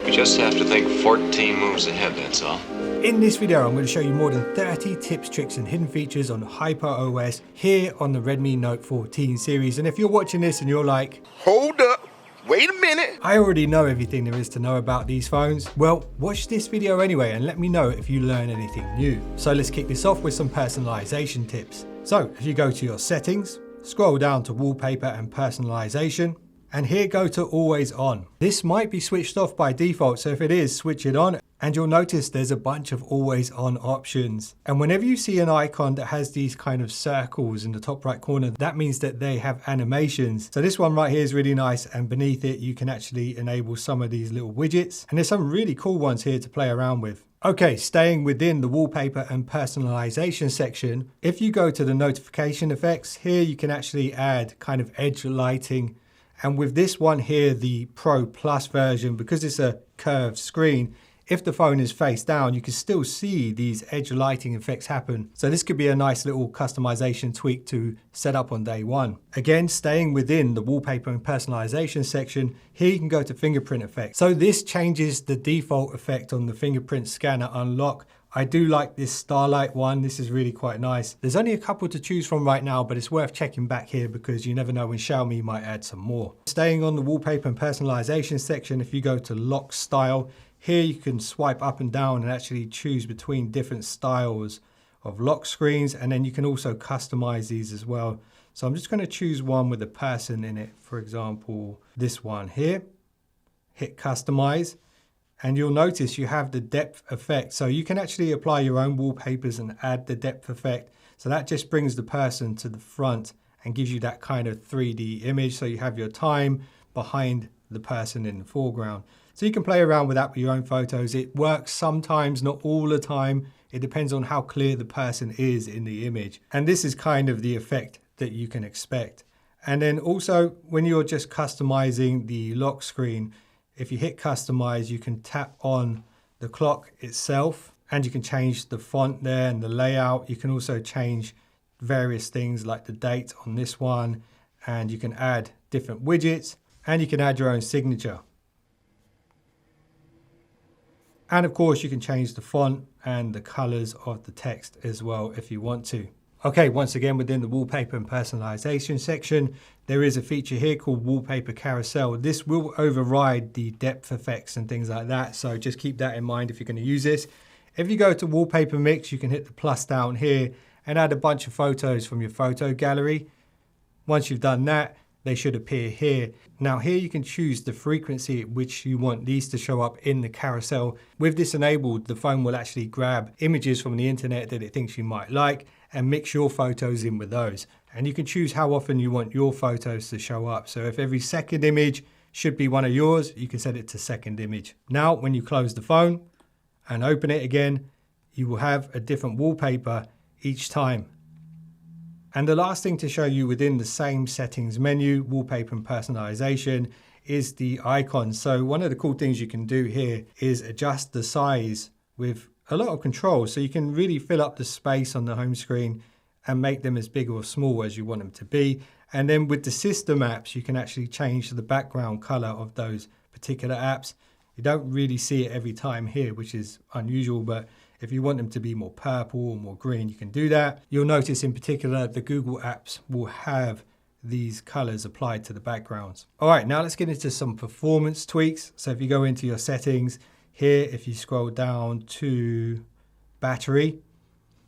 You just have to think 14 moves ahead, that's all. In this video, I'm going to show you more than 30 tips, tricks and hidden features on HyperOS here on the Redmi Note 14 series. And if you're watching this and you're like, hold up, wait a minute, I already know everything there is to know about these phones, well, watch this video anyway and let me know if you learn anything new. So let's kick this off with some personalization tips. So if you go to your settings, scroll down to wallpaper and personalization, and here go to always on. This might be switched off by default, so if it is, switch it on. And you'll notice there's a bunch of always on options. And whenever you see an icon that has these kind of circles in the top right corner, that means that they have animations. So this one right here is really nice, and beneath it you can actually enable some of these little widgets. And there's some really cool ones here to play around with. Okay, staying within the wallpaper and personalization section, if you go to the notification effects, here you can actually add kind of edge lighting. And with this one here, the Pro Plus version, because it's a curved screen, if the phone is face down, you can still see these edge lighting effects happen. So this could be a nice little customization tweak to set up on day one. Again, staying within the wallpaper and personalization section, here you can go to fingerprint effect. So this changes the default effect on the fingerprint scanner unlock. I do like this Starlight one. This is really quite nice. There's only a couple to choose from right now, but it's worth checking back here because you never know when Xiaomi might add some more. Staying on the wallpaper and personalization section, if you go to lock style, here you can swipe up and down and actually choose between different styles of lock screens, and then you can also customize these as well. So I'm just going to choose one with a person in it. For example, this one here. Hit customize. And you'll notice you have the depth effect. So you can actually apply your own wallpapers and add the depth effect. So that just brings the person to the front and gives you that kind of 3D image. So you have your time behind the person in the foreground. So you can play around with that with your own photos. It works sometimes, not all the time. It depends on how clear the person is in the image. And this is kind of the effect that you can expect. And then also when you're just customizing the lock screen, if you hit customize, you can tap on the clock itself and you can change the font there and the layout. You can also change various things like the date on this one, and you can add different widgets and you can add your own signature. And of course you can change the font and the colors of the text as well if you want to. Okay, once again within the wallpaper and personalization section, there is a feature here called wallpaper carousel. This will override the depth effects and things like that. So just keep that in mind if you're going to use this. If you go to wallpaper mix, you can hit the plus down here and add a bunch of photos from your photo gallery. Once you've done that, they should appear here. Now here you can choose the frequency at which you want these to show up in the carousel. With this enabled, the phone will actually grab images from the internet that it thinks you might like and mix your photos in with those. And you can choose how often you want your photos to show up. So if every second image should be one of yours, you can set it to second image. Now, when you close the phone and open it again, you will have a different wallpaper each time. And the last thing to show you within the same settings menu, wallpaper and personalization, is the icons. So one of the cool things you can do here is adjust the size with a lot of control. So you can really fill up the space on the home screen and make them as big or small as you want them to be. And then with the system apps, you can actually change the background color of those particular apps. You don't really see it every time here, which is unusual, but if you want them to be more purple or more green, you can do that. You'll notice in particular the Google apps will have these colors applied to the backgrounds. All right, now let's get into some performance tweaks. So if you go into your settings here, if you scroll down to battery,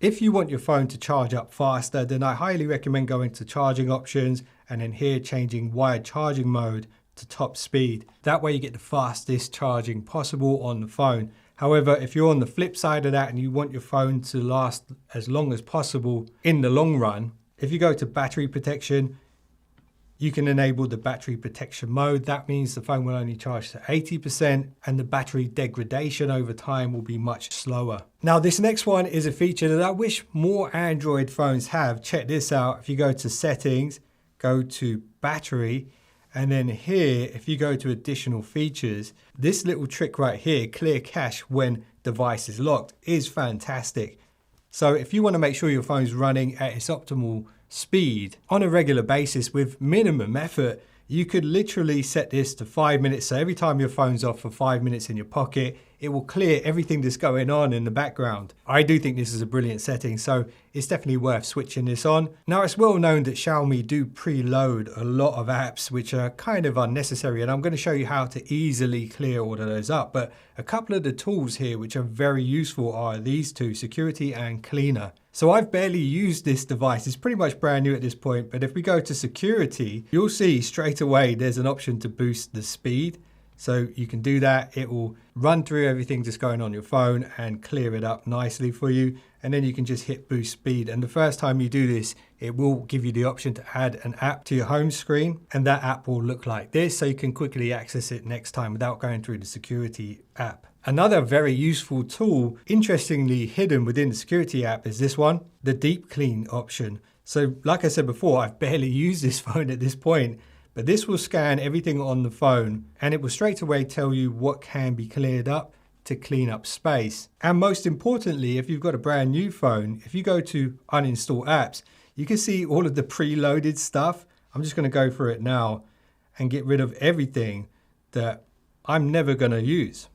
if you want your phone to charge up faster, then I highly recommend going to charging options and then here changing wired charging mode to top speed. That way you get the fastest charging possible on the phone. However, if you're on the flip side of that and you want your phone to last as long as possible in the long run, if you go to battery protection, you can enable the battery protection mode. That means the phone will only charge to 80% and the battery degradation over time will be much slower. Now this next one is a feature that I wish more Android phones have. Check this out. If you go to settings, go to battery, and then here, if you go to additional features, this little trick right here, clear cache when device is locked, is fantastic. So if you want to make sure your phone's running at its optimal speed on a regular basis with minimum effort, You could literally set this to 5 minutes. So every time your phone's off for 5 minutes in your pocket, it will clear everything that's going on in the background. I do think this is a brilliant setting, so it's definitely worth switching this on. Now, it's well known that Xiaomi do preload a lot of apps which are kind of unnecessary, and I'm going to show you how to easily clear all of those up. But a couple of the tools here which are very useful are these two, security and cleaner. So I've barely used this device. It's pretty much brand new at this point, but if we go to security, you'll see straight away there's an option to boost the speed. So you can do that. It will run through everything that's going on your phone and clear it up nicely for you. And then you can just hit boost speed. And the first time you do this, it will give you the option to add an app to your home screen. And that app will look like this. So you can quickly access it next time without going through the security app. Another very useful tool, interestingly hidden within the security app, is this one, the deep clean option. So like I said before, I've barely used this phone at this point. But this will scan everything on the phone and it will straight away tell you what can be cleared up to clean up space. And most importantly, if you've got a brand new phone, if you go to uninstall apps, you can see all of the preloaded stuff. I'm just going to go through it now and get rid of everything that I'm never going to use.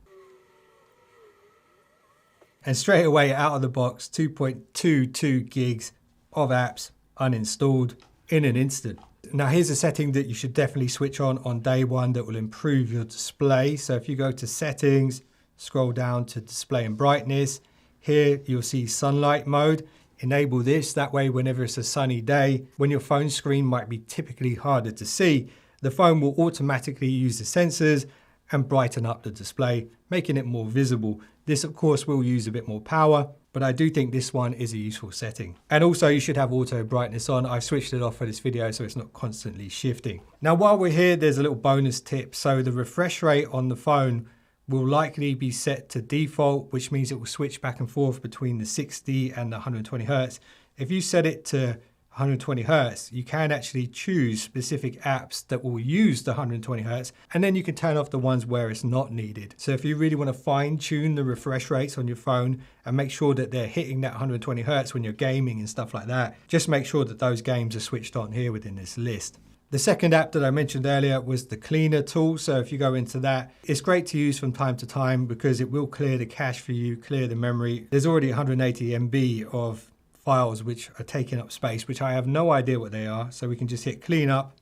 And straight away out of the box, 2.22 gigs of apps uninstalled in an instant. Now here's a setting that you should definitely switch on day one that will improve your display. So if you go to settings, scroll down to display and brightness, here you'll see sunlight mode. Enable this, that way whenever it's a sunny day, when your phone screen might be typically harder to see, the phone will automatically use the sensors and brighten up the display, making it more visible. This of course will use a bit more power, but I do think this one is a useful setting. And also you should have auto brightness on. I've switched it off for this video so it's not constantly shifting. Now while we're here, there's a little bonus tip. So the refresh rate on the phone will likely be set to default, which means it will switch back and forth between the 60 and the 120 Hertz. If you set it to 120 Hertz, you can actually choose specific apps that will use the 120 Hertz, and then you can turn off the ones where it's not needed. So if you really want to fine tune the refresh rates on your phone and make sure that they're hitting that 120 Hertz when you're gaming and stuff like that, just make sure that those games are switched on here within this list. The second app that I mentioned earlier was the cleaner tool. So if you go into that, it's great to use from time to time because it will clear the cache for you, clear the memory. There's already 180 MB of files which are taking up space, which I have no idea what they are. So we can just hit clean up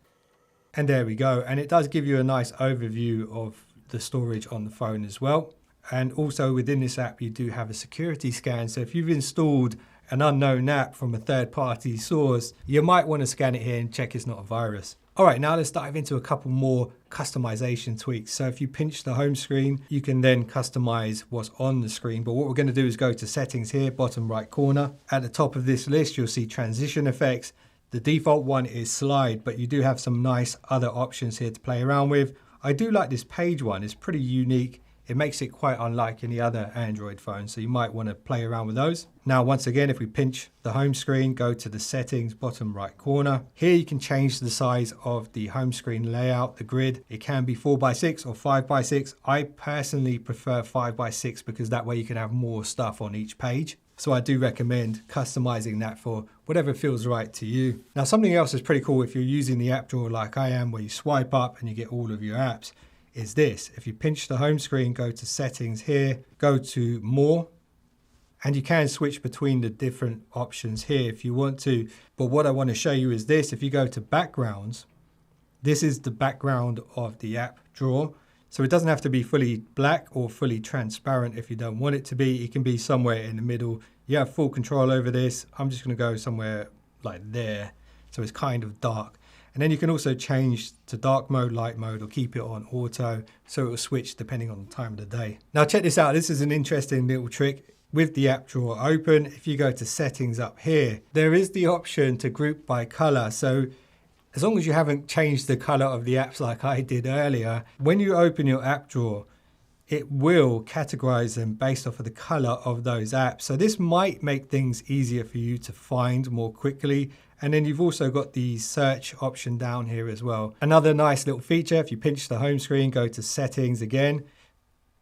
and there we go. And it does give you a nice overview of the storage on the phone as well. And also within this app, you do have a security scan. So if you've installed an unknown app from a third-party source, you might want to scan it here and check it's not a virus. All right, now let's dive into a couple more customization tweaks. So if you pinch the home screen, you can then customize what's on the screen. But what we're going to do is go to settings here, bottom right corner. At the top of this list, you'll see transition effects. The default one is slide, but you do have some nice other options here to play around with. I do like this page one. It's pretty unique. It makes it quite unlike any other Android phone, so you might want to play around with those. Now, once again, if we pinch the home screen, go to the settings, bottom right corner. Here you can change the size of the home screen layout, the grid. It can be 4x6 or 5x6. I personally prefer 5x6 because that way you can have more stuff on each page. So I do recommend customizing that for whatever feels right to you. Now, something else is pretty cool if you're using the app drawer like I am, where you swipe up and you get all of your apps, is this. If you pinch the home screen, go to settings here, go to more, and you can switch between the different options here if you want to. But what I want to show you is this. If you go to backgrounds, this is the background of the app drawer. So it doesn't have to be fully black or fully transparent if you don't want it to be. It can be somewhere in the middle. You have full control over this. I'm just going to go somewhere like there. So it's kind of dark. And then you can also change to dark mode, light mode, or keep it on auto, so it will switch depending on the time of the day. Now check this out. This is an interesting little trick. With the app drawer open, if you go to settings up here, there is the option to group by color. So as long as you haven't changed the color of the apps like I did earlier, when you open your app drawer, it will categorize them based off of the color of those apps. So this might make things easier for you to find more quickly. And then you've also got the search option down here as well. Another nice little feature, if you pinch the home screen, go to settings again,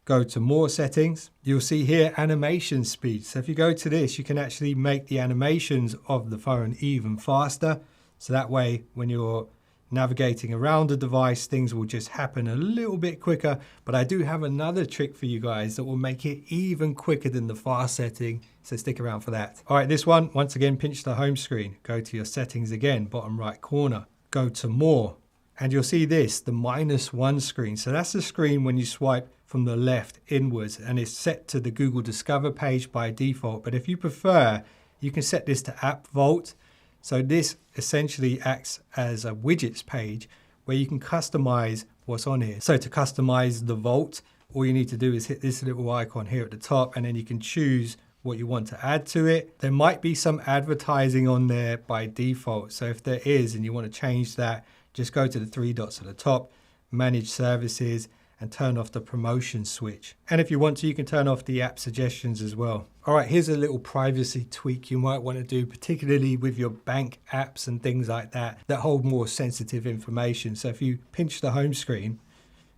go to more settings, you'll see here animation speed. So if you go to this, you can actually make the animations of the phone even faster. So that way, when you're navigating around the device, things will just happen a little bit quicker. But I do have another trick for you guys that will make it even quicker than the fast setting. So stick around for that. All right, this one, once again, pinch the home screen. Go to your settings again, bottom right corner. Go to more. And you'll see this, the -1 screen. So that's the screen when you swipe from the left inwards, and it's set to the Google Discover page by default. But if you prefer, you can set this to App Vault. So this essentially acts as a widgets page where you can customize what's on here. So to customize the vault, all you need to do is hit this little icon here at the top, and then you can choose what you want to add to it. There might be some advertising on there by default. So if there is and you want to change that, just go to the 3 dots at the top, manage services, and turn off the promotion switch. And if you want to, you can turn off the app suggestions as well. All right, here's a little privacy tweak you might want to do, particularly with your bank apps and things like that hold more sensitive information. So if you pinch the home screen,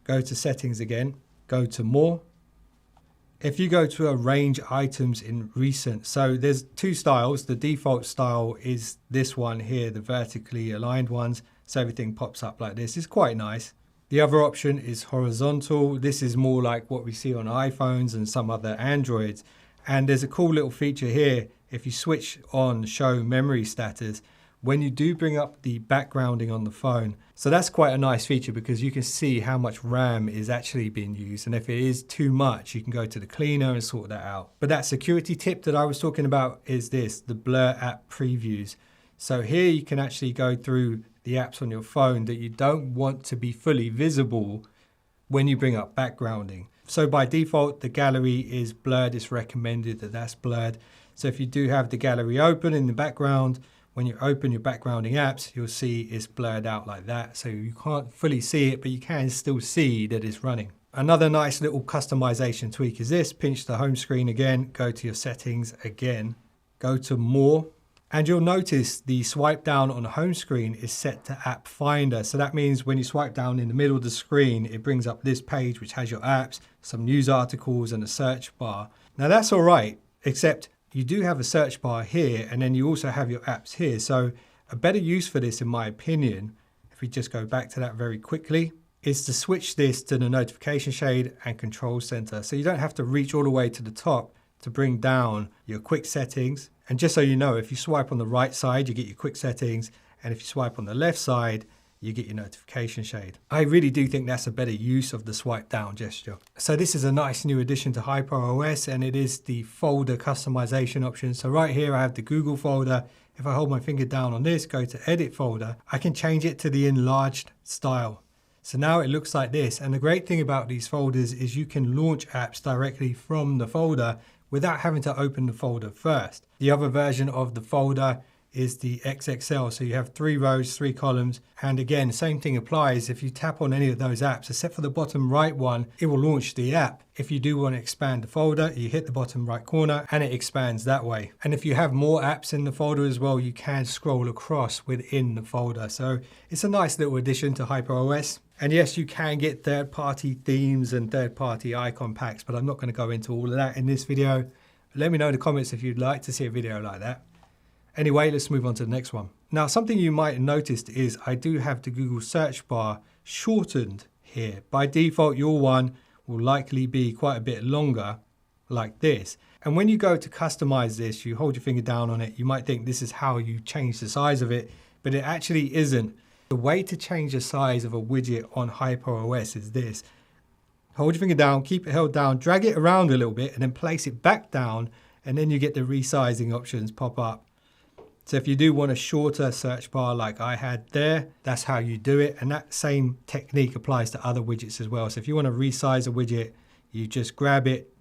go to settings again, go to more. If you go to arrange items in recent, so there's two styles. The default style is this one here, the vertically aligned ones. So everything pops up like this. It's quite nice. The other option is horizontal. This is more like what we see on iPhones and some other Androids. And there's a cool little feature here. If you switch on show memory status, when you do bring up the backgrounding on the phone. So that's quite a nice feature because you can see how much RAM is actually being used. And if it is too much, you can go to the cleaner and sort that out. But that security tip that I was talking about is this, the blur app previews. So here you can actually go through the apps on your phone that you don't want to be fully visible when you bring up backgrounding. So by default, the gallery is blurred. It's recommended that that's blurred. So if you do have the gallery open in the background, when you open your backgrounding apps, you'll see it's blurred out like that. So you can't fully see it, but you can still see that it's running. Another nice little customization tweak is this. Pinch the home screen again, go to your settings again, go to more. And you'll notice the swipe down on the home screen is set to App Finder. So that means when you swipe down in the middle of the screen, it brings up this page which has your apps, some news articles and a search bar. Now that's all right, except you do have a search bar here and then you also have your apps here. So a better use for this, in my opinion, if we just go back to that very quickly, is to switch this to the notification shade and control center. So you don't have to reach all the way to the top to bring down your quick settings. And just so you know, if you swipe on the right side, you get your quick settings. And if you swipe on the left side, you get your notification shade. I really do think that's a better use of the swipe down gesture. So this is a nice new addition to HyperOS, and it is the folder customization option. So right here, I have the Google folder. If I hold my finger down on this, go to edit folder, I can change it to the enlarged style. So now it looks like this. And the great thing about these folders is you can launch apps directly from the folder without having to open the folder first. The other version of the folder is the XXL. So you have 3 rows, 3 columns. And again, same thing applies. If you tap on any of those apps, except for the bottom right one, it will launch the app. If you do want to expand the folder, you hit the bottom right corner and it expands that way. And if you have more apps in the folder as well, you can scroll across within the folder. So it's a nice little addition to HyperOS. And yes, you can get third-party themes and third-party icon packs, but I'm not going to go into all of that in this video. Let me know in the comments if you'd like to see a video like that. Anyway, let's move on to the next one. Now, something you might have noticed is I do have the Google search bar shortened here. By default, your one will likely be quite a bit longer like this. And when you go to customize this, you hold your finger down on it. You might think this is how you change the size of it, but it actually isn't. The way to change the size of a widget on HyperOS is this. Hold your finger down, keep it held down, drag it around a little bit, and then place it back down, and then you get the resizing options pop up. So if you do want a shorter search bar like I had there, that's how you do it. And that same technique applies to other widgets as well. So if you want to resize a widget, you just grab it,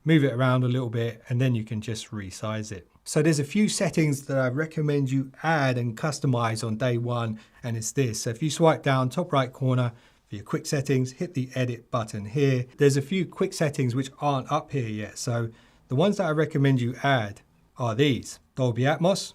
move it around a little bit, and then you can just resize it. So there's a few settings that I recommend you add and customize on day one, and it's this. So if you swipe down top right corner for your quick settings, hit the edit button here. There's a few quick settings which aren't up here yet. So the ones that I recommend you add are these: Dolby Atmos,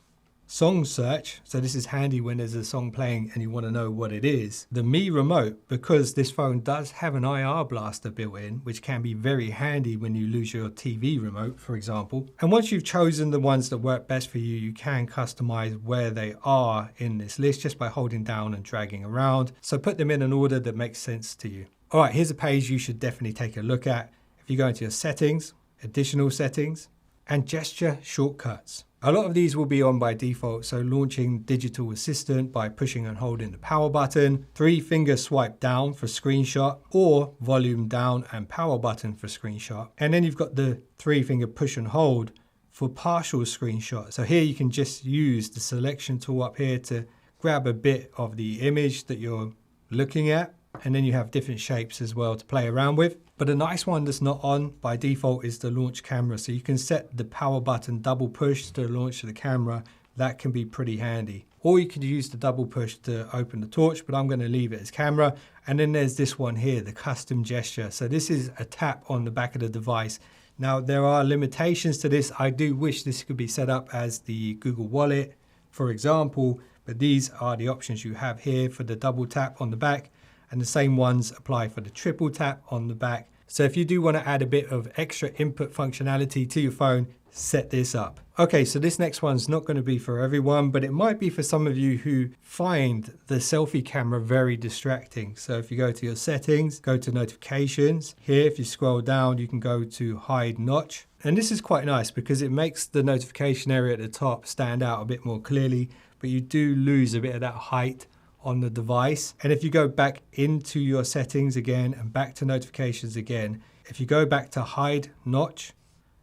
Song search, so this is handy when there's a song playing and you want to know what it is. The Mi remote, because this phone does have an IR blaster built in, which can be very handy when you lose your TV remote, for example. And once you've chosen the ones that work best for you, you can customize where they are in this list just by holding down and dragging around. So put them in an order that makes sense to you. All right, here's a page you should definitely take a look at. If you go into your settings, additional settings, and gesture shortcuts. A lot of these will be on by default, so launching Digital Assistant by pushing and holding the power button, 3-finger swipe down for screenshot, or volume down and power button for screenshot. And then you've got the 3-finger push and hold for partial screenshot. So here you can just use the selection tool up here to grab a bit of the image that you're looking at. And then you have different shapes as well to play around with. But a nice one that's not on by default is the launch camera. So you can set the power button double push to launch the camera. That can be pretty handy. Or you could use the double push to open the torch, but I'm going to leave it as camera. And then there's this one here, the custom gesture. So this is a tap on the back of the device. Now there are limitations to this. I do wish this could be set up as the Google Wallet, for example, but these are the options you have here for the double tap on the back. And the same ones apply for the triple tap on the back. So if you do want to add a bit of extra input functionality to your phone, set this up. Okay, so this next one's not going to be for everyone, but it might be for some of you who find the selfie camera very distracting. So if you go to your settings, go to notifications. Here, if you scroll down, you can go to hide notch. And this is quite nice because it makes the notification area at the top stand out a bit more clearly, but you do lose a bit of that height on the device. And if you go back into your settings again and back to notifications again, if you go back to hide notch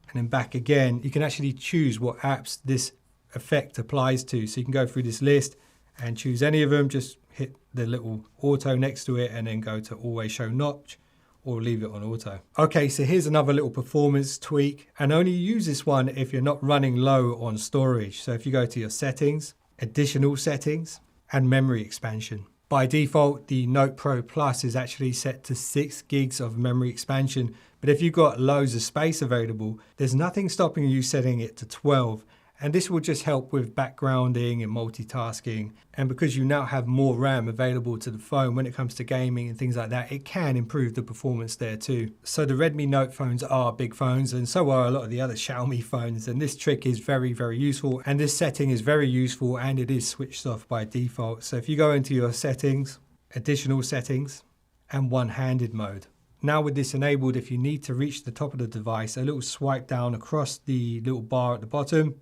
and then back again, you can actually choose what apps this effect applies to. So you can go through this list and choose any of them, just hit the little auto next to it and then go to always show notch or leave it on auto. Okay, so here's another little performance tweak, and only use this one if you're not running low on storage. So if you go to your settings, additional settings, and memory expansion. By default, the Note Pro Plus is actually set to 6 gigs of memory expansion, but if you've got loads of space available, there's nothing stopping you setting it to 12. And this will just help with backgrounding and multitasking. And because you now have more RAM available to the phone when it comes to gaming and things like that, it can improve the performance there too. So the Redmi Note phones are big phones, and so are a lot of the other Xiaomi phones. And this trick is very, very useful. And this setting is very useful, and it is switched off by default. So if you go into your settings, additional settings, and one-handed mode. Now with this enabled, if you need to reach the top of the device, a little swipe down across the little bar at the bottom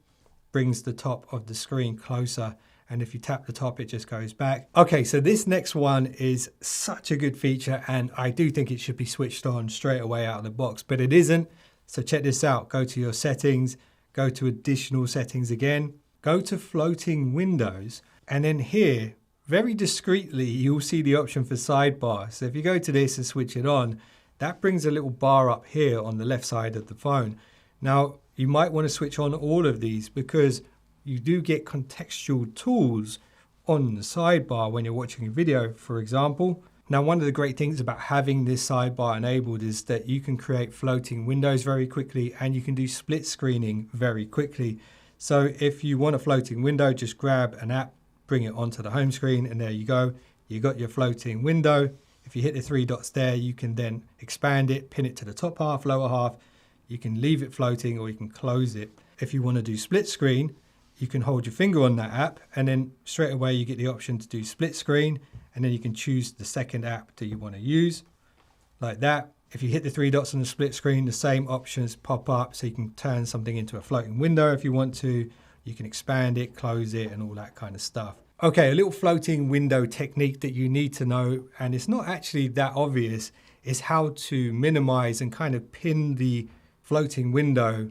brings the top of the screen closer, and if you tap the top it just goes back. Okay, so this next one is such a good feature, and I do think it should be switched on straight away out of the box, but it isn't. So check this out. Go to your settings, go to additional settings again, go to floating windows, and then here very discreetly you'll see the option for sidebar. So if you go to this and switch it on, that brings a little bar up here on the left side of the phone. Now you might want to switch on all of these because you do get contextual tools on the sidebar when you're watching a video, for example. Now, one of the great things about having this sidebar enabled is that you can create floating windows very quickly, and you can do split screening very quickly. So if you want a floating window, just grab an app, bring it onto the home screen, and there you go. You got your floating window. If you hit the 3 dots there, you can then expand it, pin it to the top half, lower half. You can leave it floating or you can close it. If you want to do split screen, you can hold your finger on that app and then straight away you get the option to do split screen, and then you can choose the second app that you want to use, like that. If you hit the 3 dots on the split screen, the same options pop up, so you can turn something into a floating window if you want to. You can expand it, close it, and all that kind of stuff. Okay, a little floating window technique that you need to know, and it's not actually that obvious, is how to minimize and kind of pin the floating window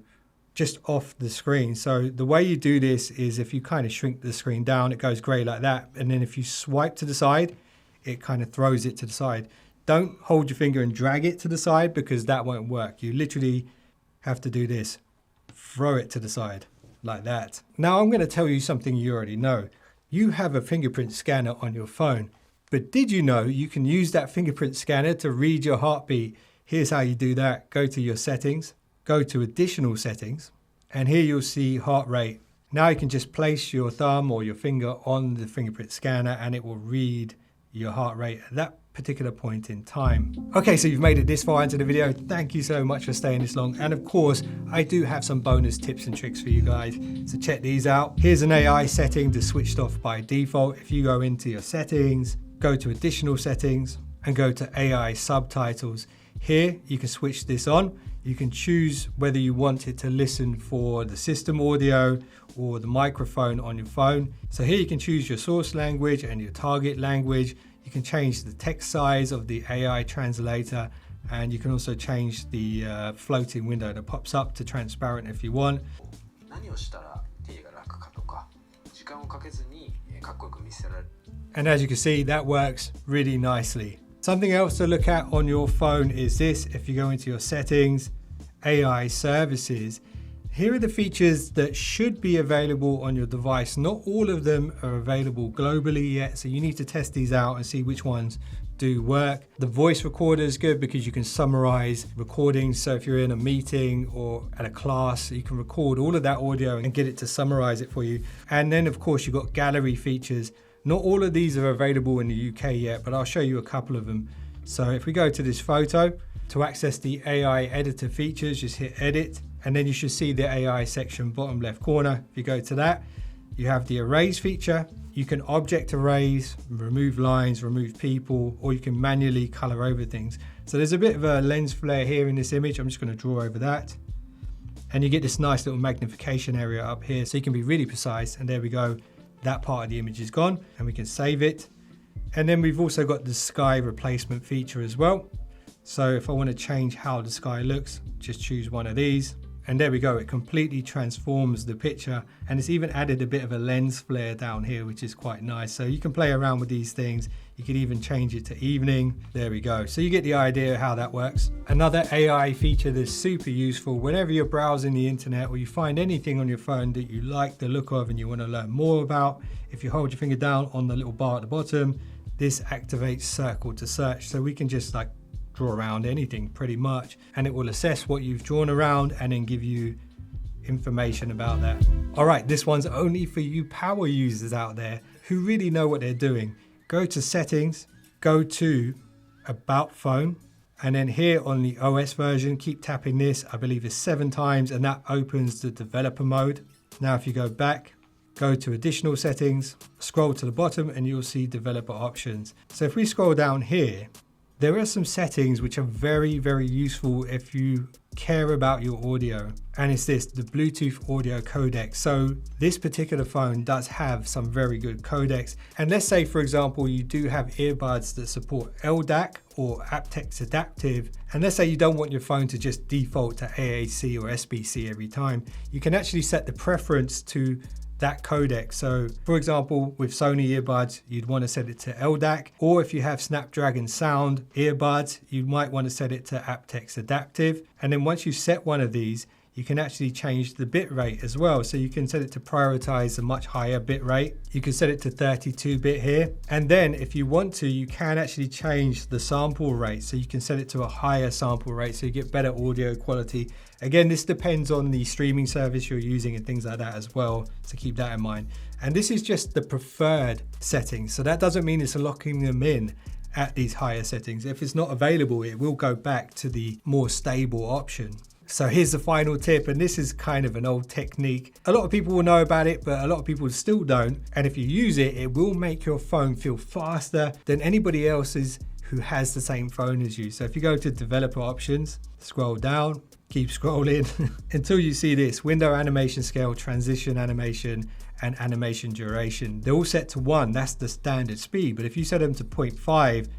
just off the screen. So the way you do this is if you kind of shrink the screen down, it goes grey like that. And then if you swipe to the side, it kind of throws it to the side. Don't hold your finger and drag it to the side because that won't work. You literally have to do this. Throw it to the side like that. Now I'm going to tell you something you already know. You have a fingerprint scanner on your phone, but did you know you can use that fingerprint scanner to read your heartbeat? Here's how you do that. Go to your settings, go to additional settings, and here you'll see heart rate. Now you can just place your thumb or your finger on the fingerprint scanner and it will read your heart rate at that particular point in time. Okay, so you've made it this far into the video. Thank you so much for staying this long. And of course, I do have some bonus tips and tricks for you guys. So check these out. Here's an AI setting that's switched off by default. If you go into your settings, go to additional settings and go to AI subtitles. Here, you can switch this on. You can choose whether you want it to listen for the system audio or the microphone on your phone. So here you can choose your source language and your target language. You can change the text size of the AI translator, and you can also change the floating window that pops up to transparent if you want. And as you can see, that works really nicely. Something else to look at on your phone is this. If you go into your settings, AI services, here are the features that should be available on your device. Not all of them are available globally yet, so you need to test these out and see which ones do work. The voice recorder is good because you can summarize recordings. So if you're in a meeting or at a class, you can record all of that audio and get it to summarize it for you. And then of course you've got gallery features. Not all of these are available in the UK yet, but I'll show you a couple of them. So if we go to this photo, to access the AI editor features, just hit edit. And then you should see the AI section bottom left corner. If you go to that, you have the erase feature. You can object erase, remove lines, remove people, or you can manually color over things. So there's a bit of a lens flare here in this image. I'm just going to draw over that. And you get this nice little magnification area up here, so you can be really precise. And there we go. That part of the image is gone, and we can save it. And then we've also got the sky replacement feature as well. So if I want to change how the sky looks, just choose one of these. And there we go, it completely transforms the picture, and it's even added a bit of a lens flare down here, which is quite nice. So you can play around with these things. You can even change it to evening. There we go. So you get the idea of how that works. Another AI feature that's super useful whenever you're browsing the internet or you find anything on your phone that you like the look of and you want to learn more about, if you hold your finger down on the little bar at the bottom, this activates circle to search. So we can just like draw around anything pretty much, and it will assess what you've drawn around and then give you information about that. All right, this one's only for you power users out there who really know what they're doing. Go to settings, go to about phone, and then here on the OS version, keep tapping this, I believe it's 7 times, and that opens the developer mode. Now if you go back, go to additional settings, scroll to the bottom, and you'll see developer options. So if we scroll down here, there are some settings which are very, very useful if you care about your audio. And it's this, the Bluetooth audio codec. So this particular phone does have some very good codecs. And let's say, for example, you do have earbuds that support LDAC or aptX adaptive. And let's say you don't want your phone to just default to AAC or SBC every time. You can actually set the preference to that codec. So for example, with Sony earbuds, you'd want to set it to LDAC, or if you have Snapdragon sound earbuds, you might want to set it to aptX adaptive. And then once you set one of these, you can actually change the bit rate as well. So you can set it to prioritize a much higher bit rate. You can set it to 32-bit here. And then if you want to, you can actually change the sample rate. So you can set it to a higher sample rate so you get better audio quality. Again, this depends on the streaming service you're using and things like that as well. So keep that in mind. And this is just the preferred settings. So that doesn't mean it's locking them in at these higher settings. If it's not available, it will go back to the more stable option. So here's the final tip, and this is kind of an old technique. A lot of people will know about it, but a lot of people still don't. And if you use it, it will make your phone feel faster than anybody else's who has the same phone as you. So if you go to developer options, scroll down, keep scrolling until you see this window animation scale, transition animation, and animation duration. They're all set to 1, that's the standard speed. But if you set them to 0.5,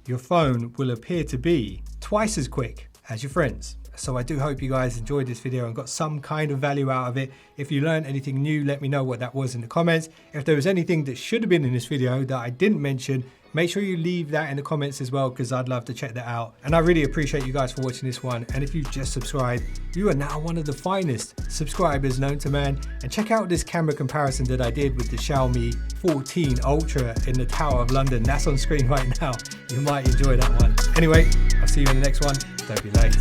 your phone will appear to be twice as quick as your friends. So I do hope you guys enjoyed this video and got some kind of value out of it. If you learned anything new, let me know what that was in the comments. If there was anything that should have been in this video that I didn't mention, make sure you leave that in the comments as well, because I'd love to check that out. And I really appreciate you guys for watching this one. And if you've just subscribed, you are now one of the finest subscribers known to man. And check out this camera comparison that I did with the Xiaomi 14 Ultra in the Tower of London. That's on screen right now. You might enjoy that one. Anyway, I'll see you in the next one. Don't be late.